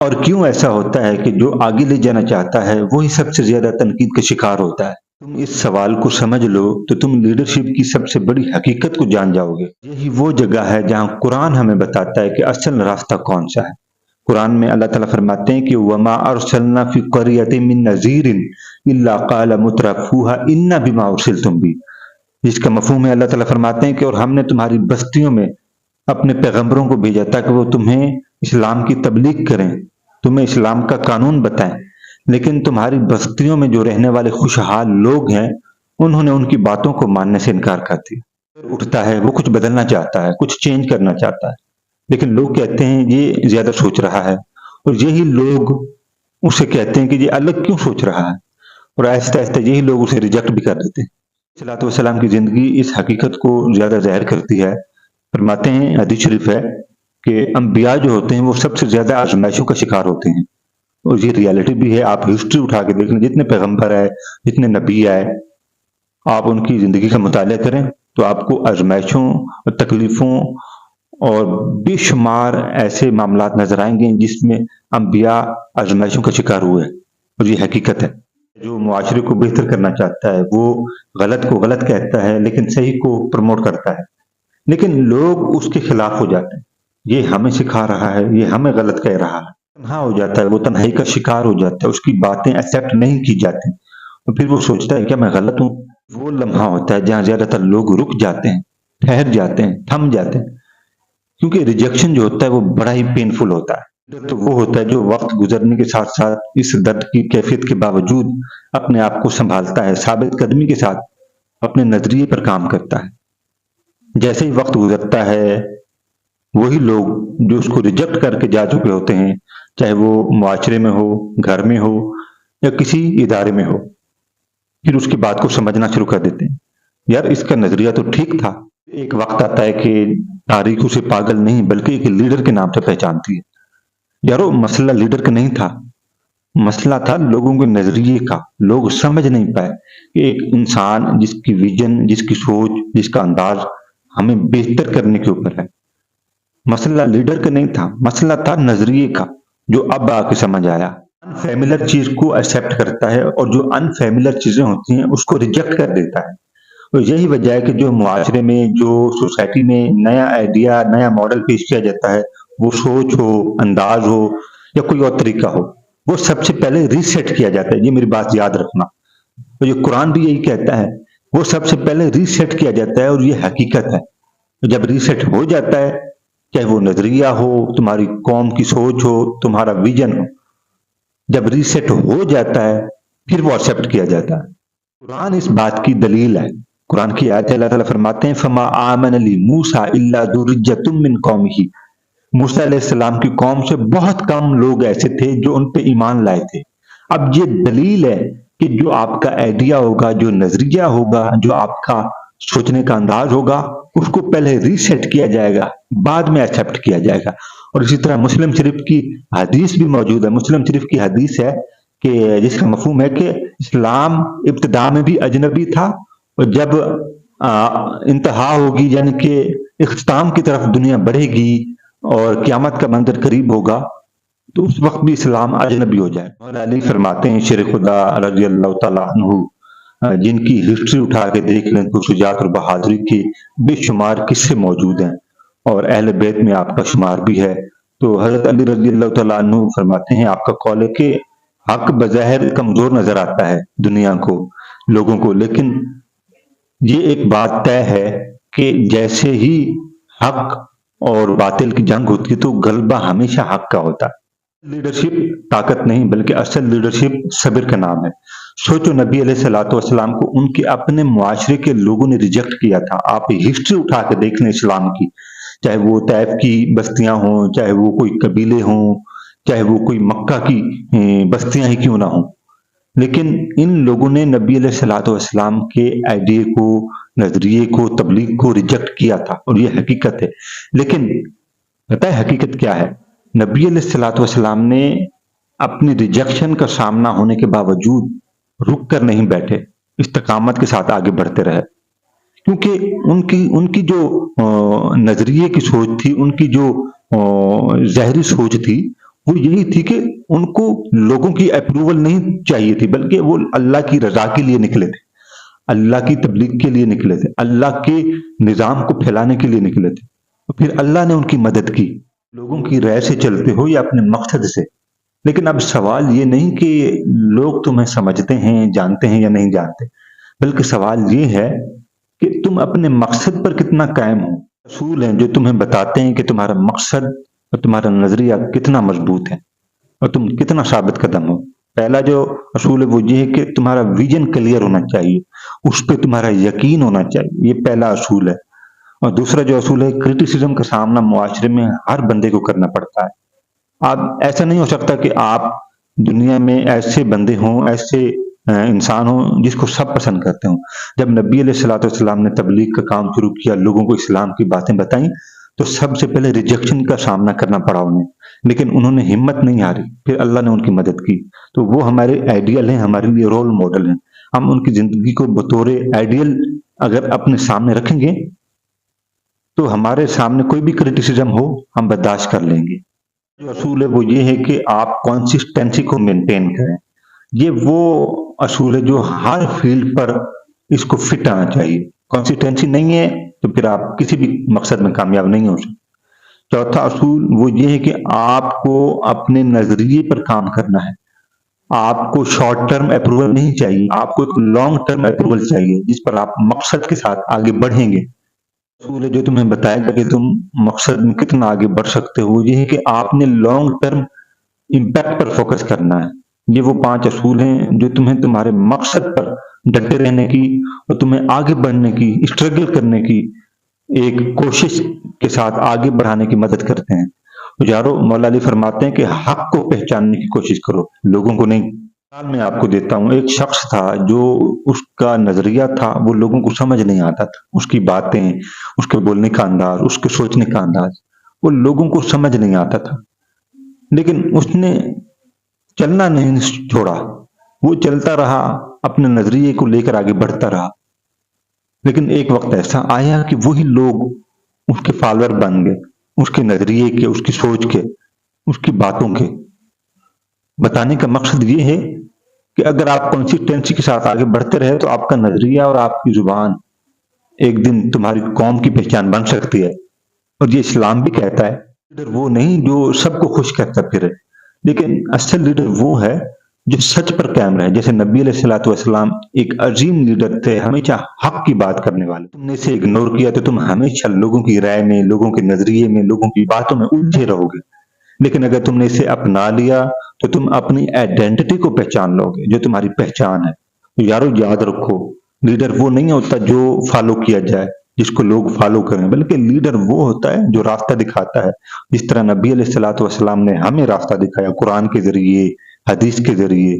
اور کیوں ایسا ہوتا ہے کہ جو آگے لے جانا چاہتا ہے وہی سب سے زیادہ تنقید کا شکار ہوتا ہے؟ تم اس سوال کو سمجھ لو تو تم لیڈرشپ کی سب سے بڑی حقیقت کو جان جاؤ گے۔ یہی وہ جگہ ہے جہاں قرآن ہمیں بتاتا ہے کہ اصل راستہ کون سا ہے۔ قرآن میں اللہ تعالیٰ فرماتے ہیں کہ وَمَا أَرْسَلْنَا فِي قَرْيَةٍ مِّن نَذِيرٍ إِلَّا قَالَ مُتْرَفُوهَا إِنَّا بِمَا أُرْسِلْتُم بِهِ۔ جس کا مفہوم ہے، اللہ تعالیٰ فرماتے ہیں کہ اور ہم نے تمہاری بستیوں میں اپنے پیغمبروں کو بھیجا تاکہ وہ تمہیں اسلام کی تبلیغ کریں، تمہیں اسلام کا قانون بتائیں، لیکن تمہاری بستیوں میں جو رہنے والے خوشحال لوگ ہیں انہوں نے ان کی باتوں کو ماننے سے انکار کر دیا۔ اٹھتا ہے، وہ کچھ بدلنا چاہتا ہے، کچھ چینج کرنا چاہتا ہے، لیکن لوگ کہتے ہیں یہ زیادہ سوچ رہا ہے، اور یہی لوگ اسے کہتے ہیں کہ یہ الگ کیوں سوچ رہا ہے، اور آہستہ آہستہ یہی لوگ اسے ریجیکٹ بھی کر دیتے ہیں۔ صلوات والسلام کی زندگی اس حقیقت کو زیادہ ظاہر کرتی ہے۔ فرماتے ہیں، حدیث شریف ہے کہ انبیاء جو ہوتے ہیں وہ سب سے زیادہ آزمائشوں کا شکار ہوتے ہیں، اور یہ ریالٹی بھی ہے۔ آپ ہسٹری اٹھا کے دیکھ لیں، جتنے پیغمبر آئے، جتنے نبی آئے، آپ ان کی زندگی کا مطالعہ کریں تو آپ کو آزمائشوں اور تکلیفوں اور بے شمار ایسے معاملات نظر آئیں گے جس میں انبیاء آزمائشوں کا شکار ہوئے، اور یہ حقیقت ہے۔ جو معاشرے کو بہتر کرنا چاہتا ہے وہ غلط کو غلط کہتا ہے لیکن صحیح کو پروموٹ کرتا ہے، لیکن لوگ اس کے خلاف ہو جاتے ہیں۔ یہ ہمیں سکھا رہا ہے، یہ ہمیں غلط کہہ رہا ہے، تنہا ہو جاتا ہے، وہ تنہائی کا شکار ہو جاتا ہے، اس کی باتیں ایکسیپٹ نہیں کی جاتی، اور پھر وہ سوچتا ہے کیا میں غلط ہوں؟ وہ لمحہ ہوتا ہے جہاں زیادہ تر لوگ رک جاتے ہیں، ٹھہر جاتے ہیں، تھم جاتے ہیں، کیونکہ ریجیکشن جو ہوتا ہے وہ بڑا ہی پینفل ہوتا ہے۔ تو وہ ہوتا ہے جو وقت گزرنے کے ساتھ ساتھ اس درد کی کیفیت کے باوجود اپنے آپ کو سنبھالتا ہے، ثابت قدمی کے ساتھ اپنے نظریے پر کام کرتا ہے۔ جیسے ہی وقت گزرتا ہے، وہی لوگ جو اس کو ریجیکٹ کر کے جا چکے ہوتے ہیں، چاہے وہ معاشرے میں ہو، گھر میں ہو، یا کسی ادارے میں ہو، پھر اس کی بات کو سمجھنا شروع کر دیتے ہیں۔ یار اس کا نظریہ تو ٹھیک تھا۔ ایک وقت آتا ہے کہ تاریخ اسے پاگل نہیں بلکہ ایک لیڈر کے نام سے پہچانتی ہے۔ یارو مسئلہ لیڈر کا نہیں تھا، مسئلہ تھا لوگوں کے نظریے کا۔ لوگ سمجھ نہیں پائے کہ ایک انسان جس کی ویژن، جس کی سوچ، جس کا انداز ہمیں بہتر کرنے کے اوپر ہے، مسئلہ لیڈر کا نہیں تھا، مسئلہ تھا نظریے کا، جو اب آ کے سمجھ آیا۔ انفیملر چیز کو ایکسیپٹ کرتا ہے اور جو انفیملر چیزیں ہوتی ہیں اس کو ریجیکٹ کر دیتا ہے۔ اور یہی وجہ ہے کہ جو معاشرے میں، جو سوسائٹی میں نیا آئیڈیا، نیا ماڈل پیش کیا جاتا ہے، وہ سوچ ہو، انداز ہو، یا کوئی اور طریقہ ہو، وہ سب سے پہلے ریسیٹ کیا جاتا ہے۔ یہ میری بات یاد رکھنا، اور یہ قرآن بھی یہی کہتا ہے، وہ سب سے پہلے ریسیٹ کیا جاتا ہے، اور یہ حقیقت ہے۔ جب ریسیٹ ہو جاتا ہے، چاہے وہ نظریہ ہو، تمہاری قوم کی سوچ ہو، تمہارا ویژن ہو، جب ریسیٹ ہو جاتا ہے پھر وہ ایکسیپٹ کیا جاتا ہے۔ قرآن اس بات کی دلیل ہے۔ قرآن کی آیت اللہ تعالیٰ فرماتے ہیں فَمَا آمَنَ لِمُوسَىٰ إِلَّا ذُرِّيَّةٌ مِّن قَوْمِهِ۔ موسیٰ علیہ السلام کی قوم سے بہت کم لوگ ایسے تھے جو ان پہ ایمان لائے تھے۔ اب یہ دلیل ہے کہ جو آپ کا آئیڈیا ہوگا، جو نظریہ ہوگا، جو آپ کا سوچنے کا انداز ہوگا، اس کو پہلے ریسیٹ کیا جائے گا، بعد میں ایکسیپٹ کیا جائے گا۔ اور اسی طرح مسلم شریف کی حدیث بھی موجود ہے۔ مسلم شریف کی حدیث ہے کہ جس کا مفہوم ہے کہ اسلام ابتدا میں بھی اجنبی تھا، اور جب انتہا ہوگی، یعنی کہ اختتام کی طرف دنیا بڑھے گی اور قیامت کا منظر قریب ہوگا، تو اس وقت بھی اسلام اجنبی ہو جائے۔ مولا علی فرماتے ہیں شیر خدا رضی اللہ تعالیٰ عنہ، جن کی ہسٹری اٹھا کے دیکھ لیں تو شجاعت اور بہادری کے بے شمار قصے موجود ہیں، اور اہل بیت میں آپ کا شمار بھی ہے۔ تو حضرت علی رضی اللہ تعالیٰ عنہ فرماتے ہیں، آپ کا قول ہے کہ حق بظاہر کمزور نظر آتا ہے دنیا کو، لوگوں کو، لیکن یہ ایک بات طے ہے کہ جیسے ہی حق اور باطل کی جنگ ہوتی ہے تو غلبہ ہمیشہ حق کا ہوتا ہے۔ لیڈرشپ طاقت نہیں بلکہ اصل لیڈرشپ صبر کا نام ہے۔ سوچو نبی علیہ الصلوۃ والسلام کو ان کے اپنے معاشرے کے لوگوں نے ریجیکٹ کیا تھا۔ آپ ہسٹری اٹھا کے دیکھ لیں اسلام کی، چاہے وہ طائف کی بستیاں ہوں، چاہے وہ کوئی قبیلے ہوں، چاہے وہ کوئی مکہ کی بستیاں ہی کیوں نہ ہوں، لیکن ان لوگوں نے نبی علیہ الصلوۃ والسلام کے آئیڈیے کو، نظریے کو، تبلیغ کو ریجیکٹ کیا تھا، اور یہ حقیقت ہے۔ لیکن پتہ ہے حقیقت کیا ہے؟ نبی علیہ الصلوۃ والسلام نے اپنی ریجیکشن کا سامنا ہونے کے باوجود رک کر نہیں بیٹھے، استقامت کے ساتھ آگے بڑھتے رہے، کیونکہ ان کی جو نظریے کی سوچ تھی، ان کی جو ظاہری سوچ تھی، وہ یہی تھی کہ ان کو لوگوں کی اپروول نہیں چاہیے تھی، بلکہ وہ اللہ کی رضا کے لیے نکلے تھے، اللہ کی تبلیغ کے لیے نکلے تھے، اللہ کے نظام کو پھیلانے کے لیے نکلے تھے، اور پھر اللہ نے ان کی مدد کی۔ لوگوں کی رائے سے چلتے ہو یا اپنے مقصد سے، لیکن اب سوال یہ نہیں کہ لوگ تمہیں سمجھتے ہیں، جانتے ہیں یا نہیں جانتے، بلکہ سوال یہ ہے کہ تم اپنے مقصد پر کتنا قائم ہو۔ اصول ہیں جو تمہیں بتاتے ہیں کہ تمہارا مقصد اور تمہارا نظریہ کتنا مضبوط ہے اور تم کتنا ثابت قدم ہو۔ پہلا جو اصول ہے وہ یہ ہے کہ تمہارا ویژن کلیئر ہونا چاہیے، اس پہ تمہارا یقین ہونا چاہیے، یہ پہلا اصول ہے۔ اور دوسرا جو اصول ہے، کرٹیسزم کا سامنا معاشرے میں ہر بندے کو کرنا پڑتا ہے۔ آپ ایسا نہیں ہو سکتا کہ آپ دنیا میں ایسے بندے ہوں، ایسے انسان ہوں جس کو سب پسند کرتے ہوں۔ جب نبی علیہ الصلوۃ والسلام نے تبلیغ کا کام شروع کیا، لوگوں کو اسلام کی باتیں بتائیں، تو سب سے پہلے ریجیکشن کا سامنا کرنا پڑا انہیں، لیکن انہوں نے ہمت نہیں ہاری، پھر اللہ نے ان کی مدد کی۔ تو وہ ہمارے آئیڈیل ہیں، ہمارے لیے رول ماڈل ہیں۔ ہم ان کی زندگی کو بطور آئیڈیل اگر اپنے سامنے رکھیں گے تو ہمارے سامنے کوئی بھی کرٹیسزم ہو ہم برداشت کر لیں گے۔ جو اصول ہے وہ یہ ہے کہ آپ کنسسٹنسی کو مینٹین کریں۔ یہ وہ اصول ہے جو ہر فیلڈ پر اس کو فٹ آنا چاہیے۔ کنسسٹنسی نہیں ہے تو پھر آپ کسی بھی مقصد میں کامیاب نہیں ہو سکتے۔ چوتھا اصول وہ یہ ہے کہ آپ کو اپنے نظریے پر کام کرنا ہے۔ آپ کو شارٹ ٹرم اپروول نہیں چاہیے، آپ کو ایک لانگ ٹرم اپروول چاہیے جس پر آپ مقصد کے ساتھ آگے بڑھیں گے۔ اصول ہے جو تمہیں بتائے گا کہ تم مقصد میں کتنا آگے بڑھ سکتے ہو، یہ ہے کہ آپ نے لانگ ٹرم امپیکٹ پر فوکس کرنا ہے۔ یہ وہ 5 اصول ہیں جو تمہیں تمہارے مقصد پر ڈٹے رہنے کی اور تمہیں آگے بڑھنے کی، اسٹرگل کرنے کی ایک کوشش کے ساتھ آگے بڑھانے کی مدد کرتے ہیں۔ یارو، مولا علی فرماتے ہیں کہ حق کو پہچاننے کی کوشش کرو، لوگوں کو نہیں۔ مثال میں آپ کو دیتا ہوں، ایک شخص تھا جو اس کا نظریہ تھا وہ لوگوں کو سمجھ نہیں آتا تھا، اس کی باتیں، اس کے بولنے کا انداز، اس کے سوچنے کا انداز وہ لوگوں کو سمجھ نہیں آتا تھا، لیکن اس نے چلنا نہیں چھوڑا، وہ چلتا رہا، اپنے نظریے کو لے کر آگے بڑھتا رہا۔ لیکن ایک وقت ایسا آیا کہ وہی لوگ اس کے فالوور بن گئے، اس کے نظریے کے، اس کی سوچ کے، اس کی باتوں کے۔ بتانے کا مقصد یہ ہے کہ اگر آپ کنسسٹنسی کے ساتھ آگے بڑھتے رہے تو آپ کا نظریہ اور آپ کی زبان ایک دن تمہاری قوم کی پہچان بن سکتی ہے۔ اور یہ اسلام بھی کہتا ہے، لیڈر وہ نہیں جو سب کو خوش کرتا پھرے، لیکن اصل لیڈر وہ ہے جو سچ پر قائم رہے۔ جیسے نبی علیہ الصلوۃ والسلام ایک عظیم لیڈر تھے، ہمیشہ حق کی بات کرنے والے۔ تم نے اسے اگنور کیا تو تم ہمیشہ لوگوں کی رائے میں، لوگوں کے نظریے میں، لوگوں کی باتوں میں الجھے رہو گے۔ لیکن اگر تم نے اسے اپنا لیا تو تم اپنی آئیڈینٹی کو پہچان لو گے، جو تمہاری پہچان ہے۔ تو یارو یاد رکھو، لیڈر وہ نہیں ہوتا جو فالو کیا جائے، جس کو لوگ فالو کریں، بلکہ لیڈر وہ ہوتا ہے جو راستہ دکھاتا ہے، جس طرح نبی علیہ الصلوۃ والسلام نے ہمیں راستہ دکھایا، قرآن کے ذریعے، حدیث کے ذریعے۔